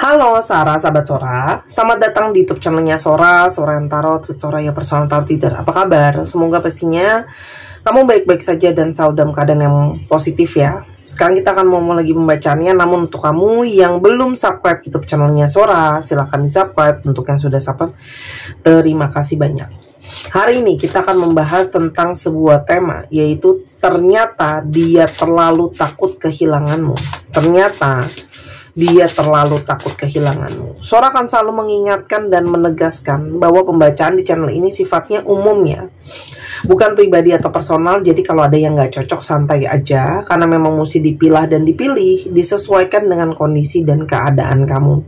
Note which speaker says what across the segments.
Speaker 1: Halo Sarah, sahabat Sora. Selamat datang di YouTube channelnya Sora yang Tarot with Sora, ya personal tarot reader. Apa kabar? Semoga pastinya kamu baik-baik saja dan selalu dalam keadaan yang positif ya. Sekarang kita akan mau lagi pembacaannya. Namun untuk kamu yang belum subscribe YouTube channelnya Sora, silahkan di subscribe. Untuk yang sudah subscribe, terima kasih banyak. Hari ini kita akan membahas tentang sebuah tema, yaitu ternyata dia terlalu takut kehilanganmu. Ternyata dia terlalu takut kehilanganmu. Sora akan selalu mengingatkan dan menegaskan bahwa pembacaan di channel ini sifatnya umum ya, bukan pribadi atau personal. Jadi kalau ada yang nggak cocok, santai aja, karena memang mesti dipilah dan dipilih disesuaikan dengan kondisi dan keadaan kamu.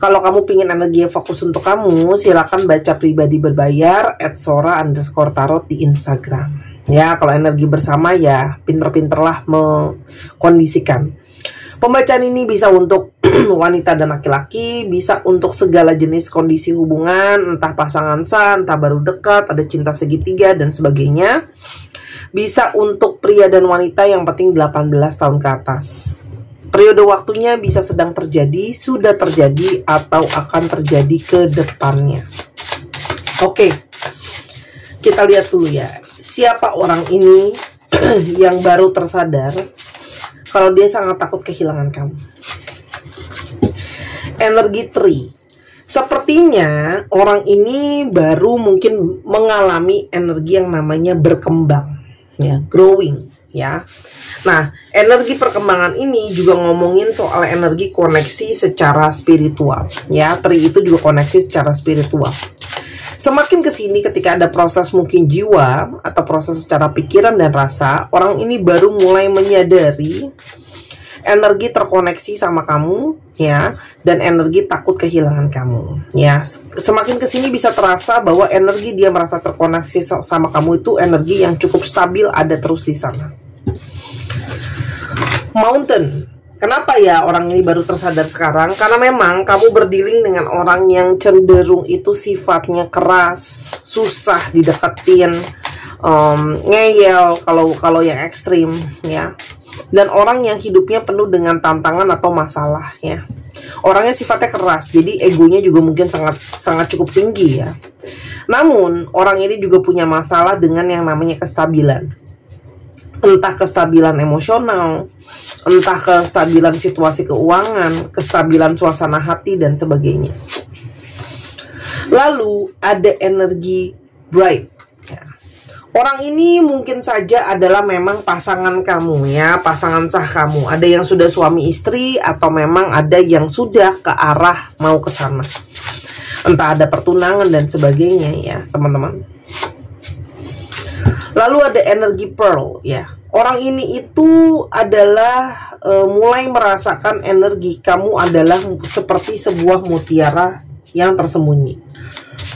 Speaker 1: Kalau kamu pingin energi yang fokus untuk kamu, silakan baca pribadi berbayar @sora_tarot di Instagram. Ya, kalau energi bersama ya pinter-pinterlah mengkondisikan. Pembacaan ini bisa untuk wanita dan laki-laki, bisa untuk segala jenis kondisi hubungan, entah pasangan sah, entah baru dekat, ada cinta segitiga, dan sebagainya. Bisa untuk pria dan wanita, yang penting 18 tahun ke atas. Periode waktunya bisa sedang terjadi, sudah terjadi, atau akan terjadi ke depannya. Oke, kita lihat dulu ya. Siapa orang ini yang baru tersadar kalau dia sangat takut kehilangan kamu? Energi Tree. Sepertinya orang ini baru mungkin mengalami energi yang namanya berkembang, ya, growing, ya. Nah, energi perkembangan ini juga ngomongin soal energi koneksi secara spiritual, ya. Tree itu juga koneksi secara spiritual. Semakin kesini ketika ada proses mungkin jiwa atau proses secara pikiran dan rasa, orang ini baru mulai menyadari energi terkoneksi sama kamu ya, dan energi takut kehilangan kamu ya. Semakin kesini bisa terasa bahwa energi dia merasa terkoneksi sama kamu itu energi yang cukup stabil, ada terus di sana. Mountain. Kenapa ya orang ini baru tersadar sekarang? Karena memang kamu berdealing dengan orang yang cenderung itu sifatnya keras, susah dideketin, ngeyel kalau yang ekstrim ya. Dan orang yang hidupnya penuh dengan tantangan atau masalah ya. Orangnya sifatnya keras, jadi egonya juga mungkin sangat cukup tinggi ya. Namun orang ini juga punya masalah dengan yang namanya kestabilan. Entah kestabilan emosional, entah kestabilan situasi keuangan, kestabilan suasana hati, dan sebagainya. Lalu ada energi Bright ya. Orang ini mungkin saja adalah memang pasangan kamu ya, pasangan sah kamu. Ada yang sudah suami istri, atau memang ada yang sudah ke arah mau ke sana. Entah ada pertunangan dan sebagainya ya, teman-teman. Lalu ada energi Pearl ya. Orang ini itu adalah mulai merasakan energi kamu adalah seperti sebuah mutiara yang tersembunyi.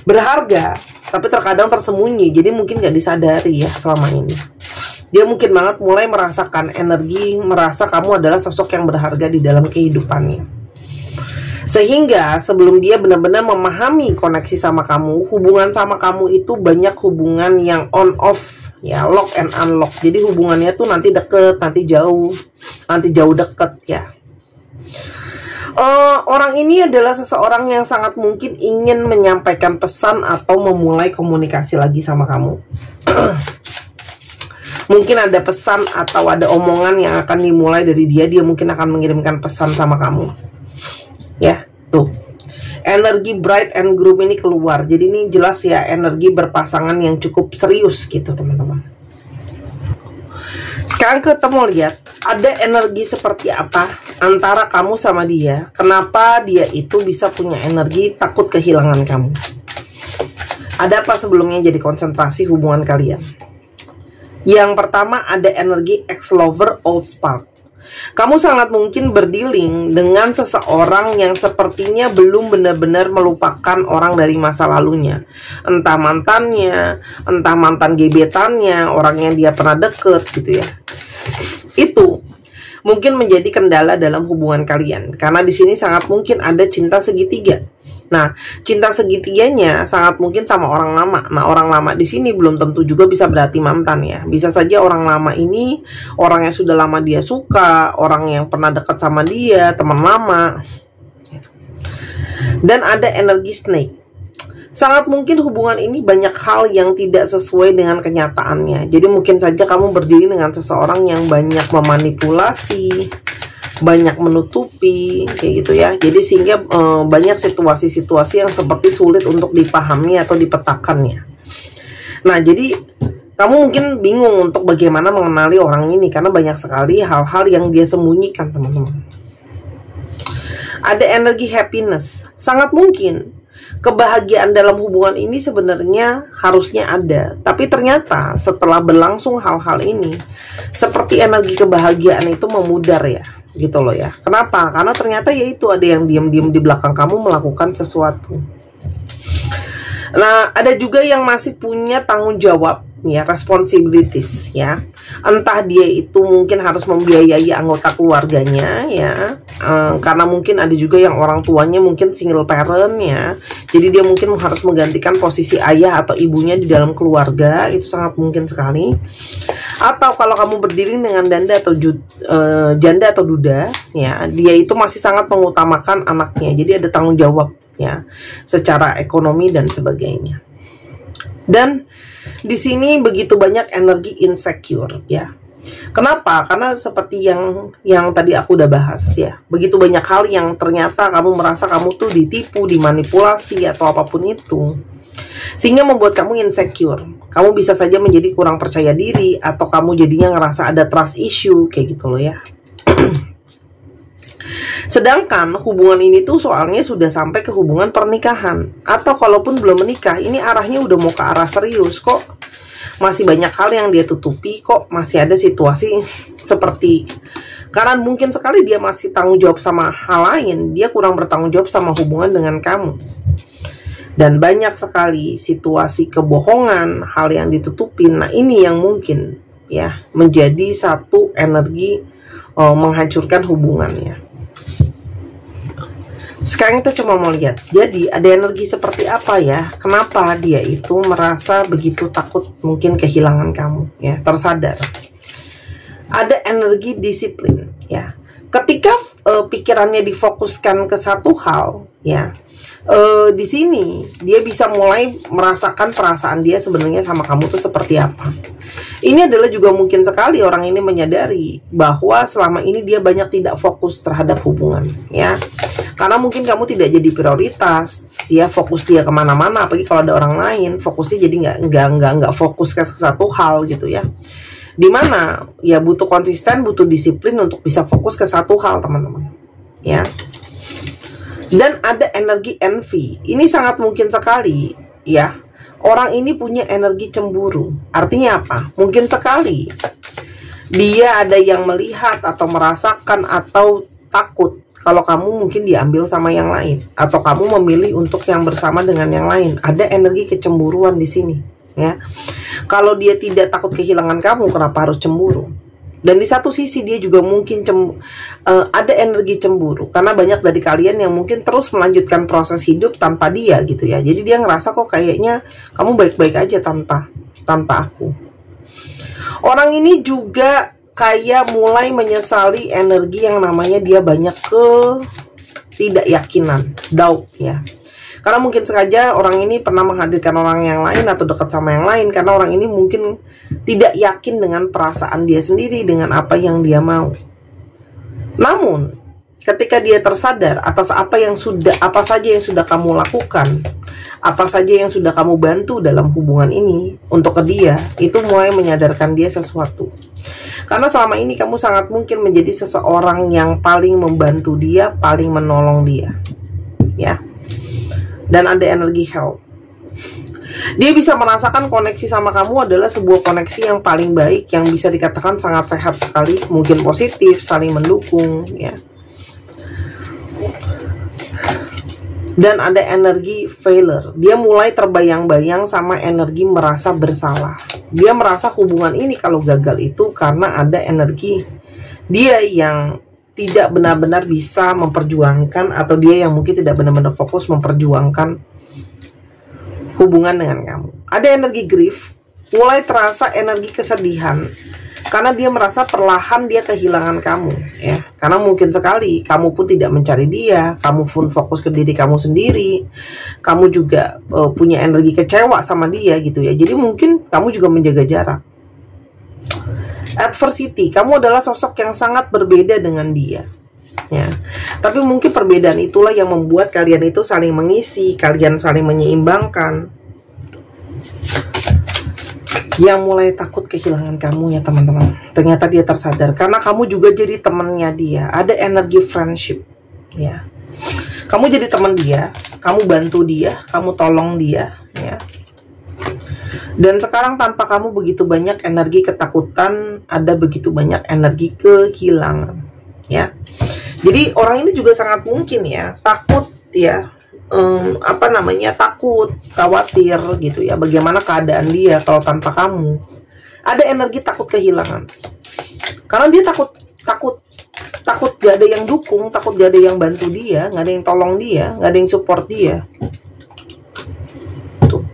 Speaker 1: Berharga, tapi terkadang tersembunyi. Jadi mungkin gak disadari ya selama ini. Dia mungkin banget mulai merasakan energi, merasa kamu adalah sosok yang berharga di dalam kehidupannya. Sehingga sebelum dia benar-benar memahami koneksi sama kamu, hubungan sama kamu itu banyak hubungan yang on off ya, lock and unlock. Jadi hubungannya tuh nanti deket, nanti jauh deket ya. Orang ini adalah seseorang yang sangat mungkin ingin menyampaikan pesan atau memulai komunikasi lagi sama kamu. Mungkin ada pesan atau ada omongan yang akan dimulai dari dia. Dia mungkin akan mengirimkan pesan sama kamu. Ya, tuh. Energi Bright and Group ini keluar. Jadi ini jelas ya, energi berpasangan yang cukup serius gitu, teman-teman. Sekarang kita mau lihat ada energi seperti apa antara kamu sama dia. Kenapa dia itu bisa punya energi takut kehilangan kamu? Ada apa sebelumnya jadi konsentrasi hubungan kalian? Yang pertama ada energi ex-lover old spark. Kamu sangat mungkin berdealing dengan seseorang yang sepertinya belum benar-benar melupakan orang dari masa lalunya. Entah mantannya, entah mantan gebetannya, orang yang dia pernah deket gitu ya. Itu mungkin menjadi kendala dalam hubungan kalian. Karena di sini sangat mungkin ada cinta segitiga. Nah, cinta segitiganya sangat mungkin sama orang lama. Nah, orang lama di sini belum tentu juga bisa berarti mantan ya. Bisa saja orang lama ini orang yang sudah lama dia suka, orang yang pernah dekat sama dia, teman lama. Dan ada energi snake. Sangat mungkin hubungan ini banyak hal yang tidak sesuai dengan kenyataannya. Jadi mungkin saja kamu berdiri dengan seseorang yang banyak memanipulasi, banyak menutupi, kayak gitu ya. Jadi sehingga banyak situasi-situasi yang seperti sulit untuk dipahami atau dipetakannya. Nah, jadi kamu mungkin bingung untuk bagaimana mengenali orang ini karena banyak sekali hal-hal yang dia sembunyikan, teman-teman. Ada energi happiness. Sangat mungkin kebahagiaan dalam hubungan ini sebenarnya harusnya ada, tapi ternyata setelah berlangsung hal-hal ini, seperti energi kebahagiaan itu memudar ya, gitu loh ya. Kenapa? Karena ternyata yaitu ada yang diam-diam di belakang kamu melakukan sesuatu. Nah, ada juga yang masih punya tanggung jawab ya, responsibilities ya. Entah dia itu mungkin harus membiayai anggota keluarganya ya, karena mungkin ada juga yang orang tuanya mungkin single parent ya. Jadi dia mungkin harus menggantikan posisi ayah atau ibunya di dalam keluarga, itu sangat mungkin sekali. Atau kalau kamu berdiri dengan janda atau duda ya, dia itu masih sangat mengutamakan anaknya. Jadi ada tanggung jawab ya, secara ekonomi dan sebagainya. Dan di sini begitu banyak energi insecure ya. Kenapa? Karena seperti yang tadi aku udah bahas ya. Begitu banyak hal yang ternyata kamu merasa kamu tuh ditipu, dimanipulasi atau apapun itu. Sehingga membuat kamu insecure. Kamu bisa saja menjadi kurang percaya diri atau kamu jadinya ngerasa ada trust issue kayak gitu loh ya. Sedangkan hubungan ini tuh soalnya sudah sampai ke hubungan pernikahan. Atau kalaupun belum menikah, ini arahnya udah mau ke arah serius. Kok masih banyak hal yang dia tutupi, kok masih ada situasi seperti, karena mungkin sekali dia masih tanggung jawab sama hal lain, dia kurang bertanggung jawab sama hubungan dengan kamu. Dan banyak sekali situasi kebohongan, hal yang ditutupin. Nah, ini yang mungkin ya menjadi satu energi menghancurkan hubungannya. Sekarang kita cuma mau lihat, jadi ada energi seperti apa ya, kenapa dia itu merasa begitu takut mungkin kehilangan kamu ya, tersadar. Ada energi disiplin ya, ketika pikirannya difokuskan ke satu hal ya, di sini dia bisa mulai merasakan perasaan dia sebenarnya sama kamu tuh seperti apa. Ini adalah juga mungkin sekali orang ini menyadari bahwa selama ini dia banyak tidak fokus terhadap hubungan ya, karena mungkin kamu tidak jadi prioritas. Dia fokus dia kemana-mana, apalagi kalau ada orang lain, fokusnya jadi nggak fokus ke satu hal gitu ya. Dimana ya butuh konsisten, butuh disiplin untuk bisa fokus ke satu hal, teman-teman ya. Dan ada energi envy. Ini sangat mungkin sekali ya, orang ini punya energi cemburu. Artinya apa? Mungkin sekali dia ada yang melihat atau merasakan atau takut kalau kamu mungkin diambil sama yang lain, atau kamu memilih untuk yang bersama dengan yang lain. Ada energi kecemburuan di sini ya. Kalau dia tidak takut kehilangan kamu, kenapa harus cemburu? Dan di satu sisi dia juga mungkin ada energi cemburu karena banyak dari kalian yang mungkin terus melanjutkan proses hidup tanpa dia gitu ya. Jadi dia ngerasa kok kayaknya kamu baik-baik aja tanpa aku. Orang ini juga kayak mulai menyesali energi yang namanya dia banyak ketidakyakinan, doubt ya. Karena mungkin sengaja orang ini pernah menghadirkan orang yang lain atau dekat sama yang lain, karena orang ini mungkin tidak yakin dengan perasaan dia sendiri, dengan apa yang dia mau. Namun ketika dia tersadar atas apa saja yang sudah kamu lakukan, apa saja yang sudah kamu bantu dalam hubungan ini untuk ke dia, itu mulai menyadarkan dia sesuatu. Karena selama ini kamu sangat mungkin menjadi seseorang yang paling membantu dia, paling menolong dia ya. Dan ada energi help. Dia bisa merasakan koneksi sama kamu adalah sebuah koneksi yang paling baik, yang bisa dikatakan sangat sehat sekali, mungkin positif, saling mendukung ya. Dan ada energi failure. Dia mulai terbayang-bayang sama energi merasa bersalah. Dia merasa hubungan ini kalau gagal itu karena ada energi dia yang tidak benar-benar bisa memperjuangkan, atau dia yang mungkin tidak benar-benar fokus memperjuangkan hubungan dengan kamu. Ada energi grief mulai terasa energi kesedihan karena dia merasa perlahan dia kehilangan kamu, ya. Karena mungkin sekali kamu pun tidak mencari dia, kamu pun fokus ke diri kamu sendiri, kamu juga punya energi kecewa sama dia gitu ya. Jadi mungkin kamu juga menjaga jarak. Adversity, kamu adalah sosok yang sangat berbeda dengan dia, ya. Tapi mungkin perbedaan itulah yang membuat kalian itu saling mengisi, kalian saling menyeimbangkan. Yang mulai takut kehilangan kamu ya teman-teman, ternyata dia tersadar karena kamu juga jadi temannya dia. Ada energi friendship, ya. Kamu jadi teman dia, kamu bantu dia, kamu tolong dia, ya. Dan sekarang tanpa kamu begitu banyak energi ketakutan, ada begitu banyak energi kehilangan, ya. Jadi orang ini juga sangat mungkin ya takut, ya. Takut, khawatir gitu ya, bagaimana keadaan dia kalau tanpa kamu. Ada energi takut kehilangan karena dia takut gak ada yang dukung, takut gak ada yang bantu dia, gak ada yang tolong dia, gak ada yang support dia. Tuh.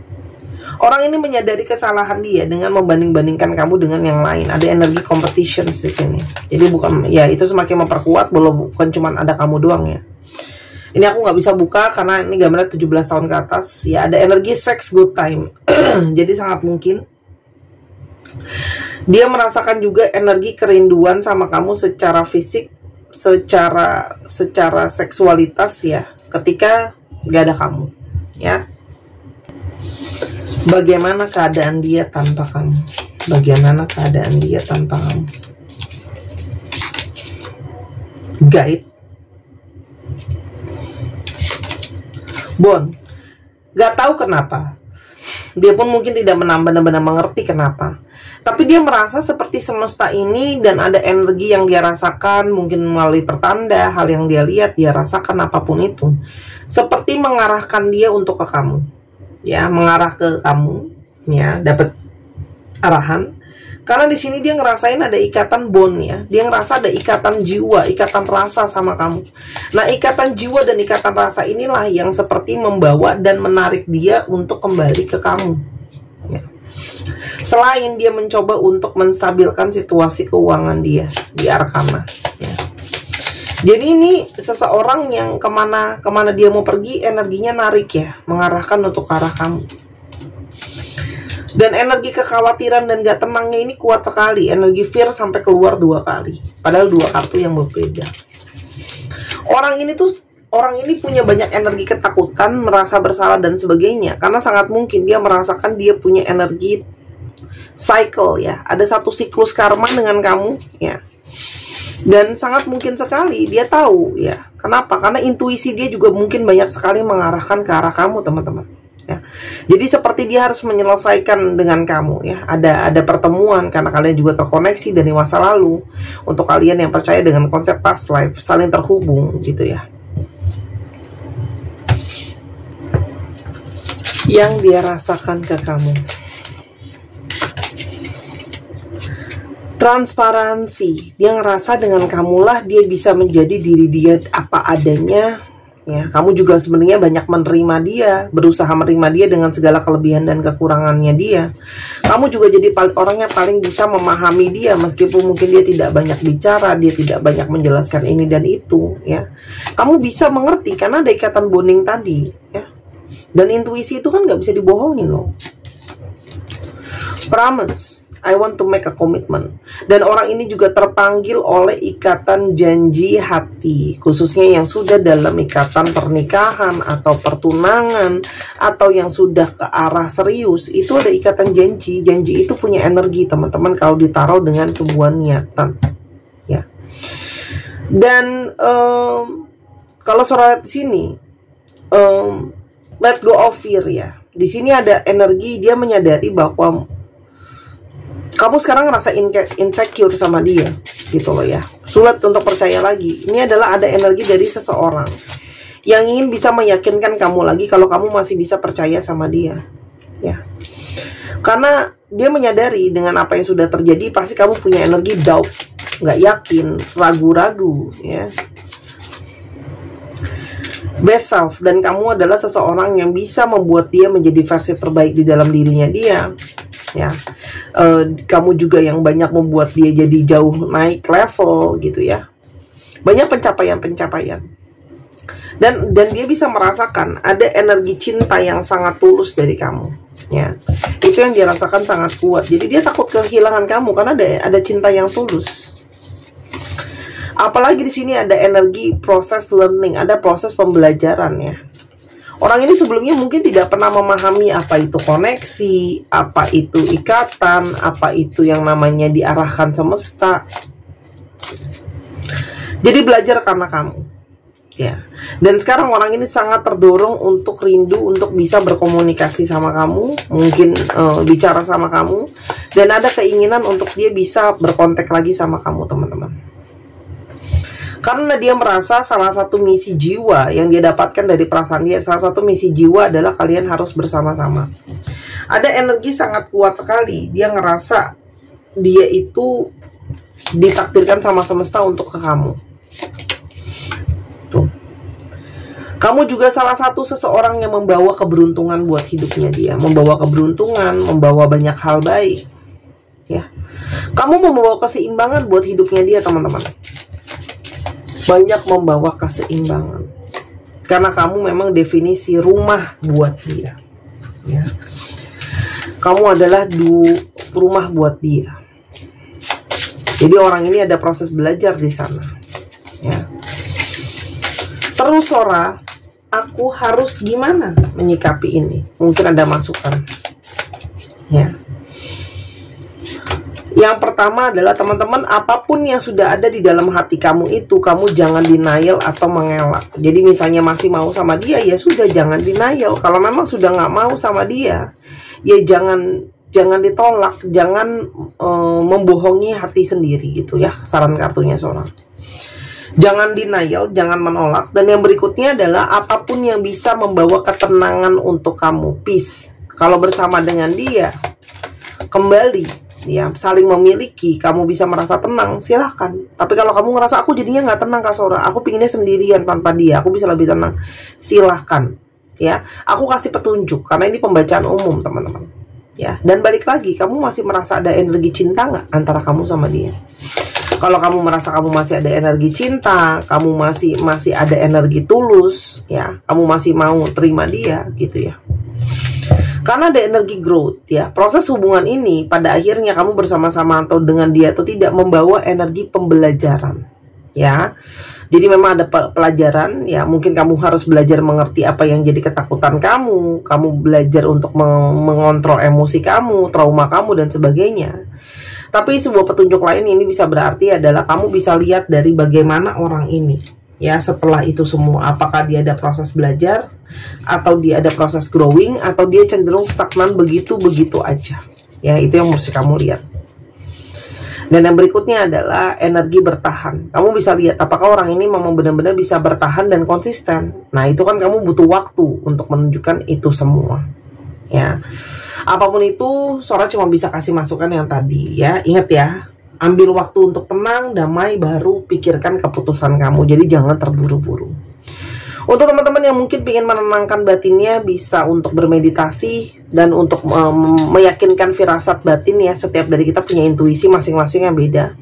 Speaker 1: Orang ini menyadari kesalahan dia dengan membanding-bandingkan kamu dengan yang lain. Ada energi competition di sini. Jadi bukan, ya itu semakin memperkuat, bukan cuma ada kamu doang ya. Ini aku nggak bisa buka karena ini gambarnya 17 tahun ke atas. Ya, ada energi sex good time. Jadi sangat mungkin dia merasakan juga energi kerinduan sama kamu secara fisik, secara seksualitas ya, ketika nggak ada kamu, ya. Bagaimana keadaan dia tanpa kamu? Bagaimana keadaan dia tanpa kamu? Guide. Bon, gak tahu kenapa. Dia pun mungkin tidak benar-benar mengerti kenapa. Tapi dia merasa seperti semesta ini dan ada energi yang dia rasakan, mungkin melalui pertanda, hal yang dia lihat, dia rasakan apapun itu. Seperti mengarahkan dia untuk ke kamu. Ya, mengarah ke kamu, ya, dapat arahan. Karena di sini dia ngerasain ada ikatan bond ya. Dia ngerasa ada ikatan jiwa, ikatan rasa sama kamu. Nah, ikatan jiwa dan ikatan rasa inilah yang seperti membawa dan menarik dia untuk kembali ke kamu. Ya. Selain dia mencoba untuk menstabilkan situasi keuangan dia di Arkana. Ya. Jadi ini seseorang yang kemana dia mau pergi, energinya narik ya, mengarahkan untuk ke arah kamu. Dan energi kekhawatiran dan gak tenangnya ini kuat sekali. Energi fear sampai keluar 2 kali. Padahal 2 kartu yang berbeda. Orang ini punya banyak energi ketakutan, merasa bersalah dan sebagainya. Karena sangat mungkin dia merasakan dia punya energi cycle ya. Ada satu siklus karma dengan kamu ya. Dan sangat mungkin sekali dia tahu ya. Kenapa? Karena intuisi dia juga mungkin banyak sekali mengarahkan ke arah kamu teman-teman. Ya. Jadi seperti dia harus menyelesaikan dengan kamu ya. Ada pertemuan karena kalian juga terkoneksi dari masa lalu. Untuk kalian yang percaya dengan konsep past life, saling terhubung gitu ya. Yang dia rasakan ke kamu. Transparansi. Dia ngerasa dengan kamulah dia bisa menjadi diri dia apa adanya. Ya, kamu juga sebenarnya banyak menerima dia, berusaha menerima dia dengan segala kelebihan dan kekurangannya dia. Kamu juga jadi orang yang paling bisa memahami dia, meskipun mungkin dia tidak banyak bicara, dia tidak banyak menjelaskan ini dan itu. Ya, kamu bisa mengerti karena ada ikatan bonding tadi. Ya, dan intuisi itu kan nggak bisa dibohongin loh. Promise. I want to make a commitment. Dan orang ini juga terpanggil oleh ikatan janji hati, khususnya yang sudah dalam ikatan pernikahan atau pertunangan atau yang sudah ke arah serius. Itu ada ikatan janji. Janji itu punya energi teman-teman kalau ditaruh dengan sebuah niatan ya. Dan kalau surat sini let go of fear ya. Di sini ada energi dia menyadari bahwa kamu sekarang ngerasa insecure sama dia gitu loh ya. Sulit untuk percaya lagi. Ini adalah ada energi dari seseorang yang ingin bisa meyakinkan kamu lagi kalau kamu masih bisa percaya sama dia ya. Karena dia menyadari dengan apa yang sudah terjadi pasti kamu punya energi doubt, nggak yakin, ragu-ragu ya. Best self, dan kamu adalah seseorang yang bisa membuat dia menjadi versi terbaik di dalam dirinya dia. ya. Kamu juga yang banyak membuat dia jadi jauh naik level gitu ya. Banyak pencapaian-pencapaian. Dan dia bisa merasakan ada energi cinta yang sangat tulus dari kamu, ya. Itu yang dia rasakan sangat kuat. Jadi dia takut kehilangan kamu karena ada cinta yang tulus. Apalagi di sini ada energi proses learning, ada proses pembelajaran ya. Orang ini sebelumnya mungkin tidak pernah memahami apa itu koneksi, apa itu ikatan, apa itu yang namanya diarahkan semesta. Jadi belajar karena kamu, ya. Dan sekarang orang ini sangat terdorong untuk rindu untuk bisa berkomunikasi sama kamu, mungkin bicara sama kamu, dan ada keinginan untuk dia bisa berkontak lagi sama kamu, teman-teman. Karena dia merasa salah satu misi jiwa yang dia dapatkan dari perasaan dia, salah satu misi jiwa adalah kalian harus bersama-sama. Ada energi sangat kuat sekali. Dia ngerasa dia itu ditakdirkan sama semesta untuk ke kamu. Tuh. Kamu juga salah satu seseorang yang membawa keberuntungan buat hidupnya dia. Membawa keberuntungan, membawa banyak hal baik. Ya. Kamu membawa keseimbangan buat hidupnya dia, teman-teman. Banyak membawa keseimbangan karena kamu memang definisi rumah buat dia, ya. Kamu adalah rumah buat dia. Jadi orang ini ada proses belajar di sana, ya. Terus Sora, aku harus gimana menyikapi ini? Mungkin ada masukan, ya. Yang pertama adalah teman-teman, apapun yang sudah ada di dalam hati kamu itu, kamu jangan denial atau mengelak. Jadi misalnya masih mau sama dia, ya sudah, jangan denial. Kalau memang sudah nggak mau sama dia, ya jangan ditolak, jangan membohongi hati sendiri gitu ya. Saran kartunya seorang. Jangan denial, jangan menolak. Dan yang berikutnya adalah apapun yang bisa membawa ketenangan untuk kamu, peace. Kalau bersama dengan dia, kembali, ya, saling memiliki, kamu bisa merasa tenang, silahkan. Tapi kalau kamu ngerasa aku jadinya nggak tenang Kak Sora, aku pinginnya sendirian tanpa dia, aku bisa lebih tenang, silahkan, ya. Aku kasih petunjuk karena ini pembacaan umum, teman-teman, ya. Dan balik lagi, kamu masih merasa ada energi cinta nggak antara kamu sama dia? Kalau kamu merasa kamu masih ada energi cinta, kamu masih ada energi tulus, ya, kamu masih mau terima dia, gitu ya. Karena ada energi growth, ya. Proses hubungan ini pada akhirnya kamu bersama-sama atau dengan dia atau tidak membawa energi pembelajaran, ya. Jadi memang ada pelajaran, ya. Mungkin kamu harus belajar mengerti apa yang jadi ketakutan kamu belajar untuk mengontrol emosi kamu, trauma kamu dan sebagainya. Tapi sebuah petunjuk lain ini bisa berarti adalah kamu bisa lihat dari bagaimana orang ini, ya, setelah itu semua, apakah dia ada proses belajar, atau dia ada proses growing, atau dia cenderung stagnan begitu-begitu aja, ya. Itu yang mesti kamu lihat. Dan yang berikutnya adalah energi bertahan. Kamu bisa lihat apakah orang ini memang benar-benar bisa bertahan dan konsisten. Nah, itu kan kamu butuh waktu untuk menunjukkan itu semua, ya. Apapun itu, Sora cuma bisa kasih masukan yang tadi, ya. Ingat ya, ambil waktu untuk tenang, damai, baru pikirkan keputusan kamu. Jadi jangan terburu-buru. Untuk teman-teman yang mungkin ingin menenangkan batinnya, bisa untuk bermeditasi dan untuk meyakinkan firasat batin, ya. Setiap dari kita punya intuisi masing-masing yang beda.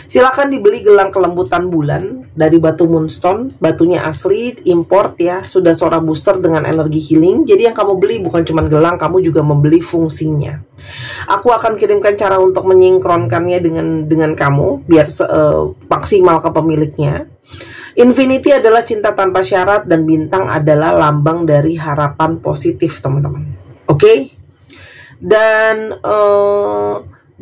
Speaker 1: Silakan dibeli gelang kelembutan bulan dari batu moonstone. Batunya asli, import, ya. Sudah Sora booster dengan energi healing. Jadi yang kamu beli bukan cuma gelang, kamu juga membeli fungsinya. Aku akan kirimkan cara untuk menyinkronkannya dengan kamu biar maksimal ke pemiliknya. Infinity adalah cinta tanpa syarat dan bintang adalah lambang dari harapan positif, teman-teman. Oke? Dan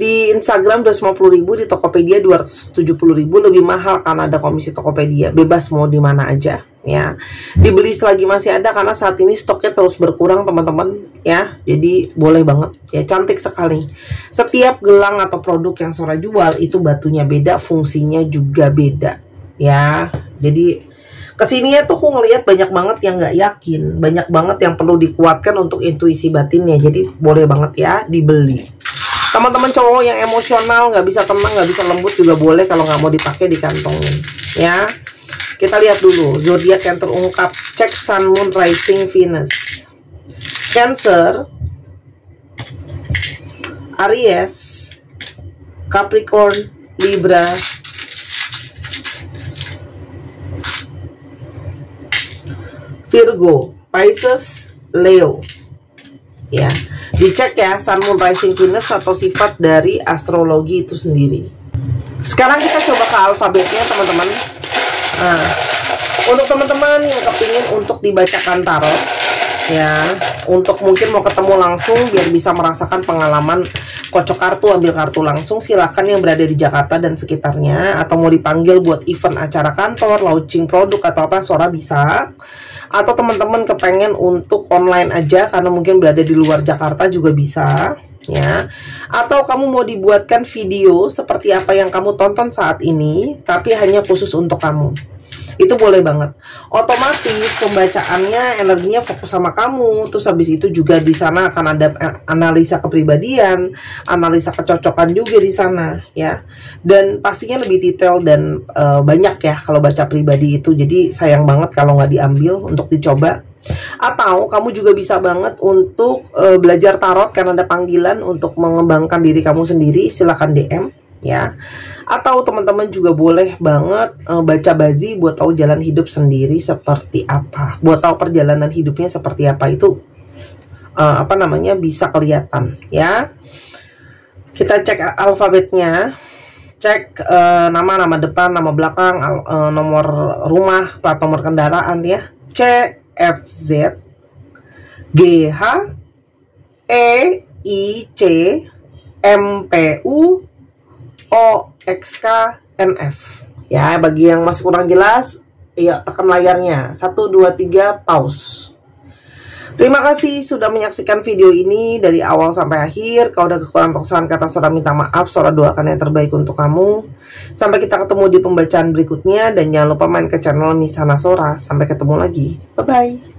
Speaker 1: di Instagram 250.000, di Tokopedia 270.000, lebih mahal karena ada komisi Tokopedia. Bebas mau di mana aja, ya. Dibeli selagi masih ada karena saat ini stoknya terus berkurang, teman-teman, ya. Jadi boleh banget, ya. Cantik sekali. Setiap gelang atau produk yang Sora jual itu batunya beda, fungsinya juga beda, ya. Jadi kesininya tuh aku ngelihat banyak banget yang nggak yakin, banyak banget yang perlu dikuatkan untuk intuisi batinnya. Jadi boleh banget ya dibeli. Teman-teman cowok yang emosional, nggak bisa tenang, nggak bisa lembut juga boleh kalau nggak mau dipakai dikantongin, ya. Kita lihat dulu zodiak yang terungkap. Cek Sun, Moon, Rising, Venus. Cancer Aries, Capricorn, Libra, Virgo, Pisces, Leo. Ya, dicek ya Sun, Moon, Rising, Venus atau sifat dari astrologi itu sendiri. Sekarang kita coba ke alfabetnya teman-teman. Nah, untuk teman-teman yang kepingin untuk dibacakan tarot, ya, untuk mungkin mau ketemu langsung biar bisa merasakan pengalaman kocok kartu, ambil kartu langsung, silahkan yang berada di Jakarta dan sekitarnya, atau mau dipanggil buat event acara kantor, launching produk atau apa, Sora bisa. Atau teman-teman kepengen untuk online aja karena mungkin berada di luar Jakarta juga bisa, ya. Atau kamu mau dibuatkan video seperti apa yang kamu tonton saat ini tapi hanya khusus untuk kamu, itu boleh banget. Otomatis pembacaannya energinya fokus sama kamu. Terus habis itu juga di sana akan ada analisa kepribadian, analisa kecocokan juga di sana, ya. Dan pastinya lebih detail dan banyak ya kalau baca pribadi itu. Jadi sayang banget kalau nggak diambil untuk dicoba. Atau kamu juga bisa banget untuk belajar tarot karena ada panggilan untuk mengembangkan diri kamu sendiri. Silahkan DM, ya. Atau teman-teman juga boleh banget baca bazi buat tahu jalan hidup sendiri seperti apa, buat tahu perjalanan hidupnya seperti apa. Itu apa namanya, bisa kelihatan, ya. Kita cek alfabetnya, cek nama depan, nama belakang, nomor rumah, plat nomor kendaraan, ya. C, F, Z, G, H, E, I, C, M, P, U, O, X, K, N, F. Ya, bagi yang masih kurang jelas, ya tekan layarnya. 1, 2, 3, pause. Terima kasih sudah menyaksikan video ini dari awal sampai akhir. Kalau ada kekurangan atau kesalahan kata, Sora minta maaf. Sora doakan yang terbaik untuk kamu. Sampai kita ketemu di pembacaan berikutnya. Dan jangan lupa main ke channel Misana Sora. Sampai ketemu lagi. Bye-bye.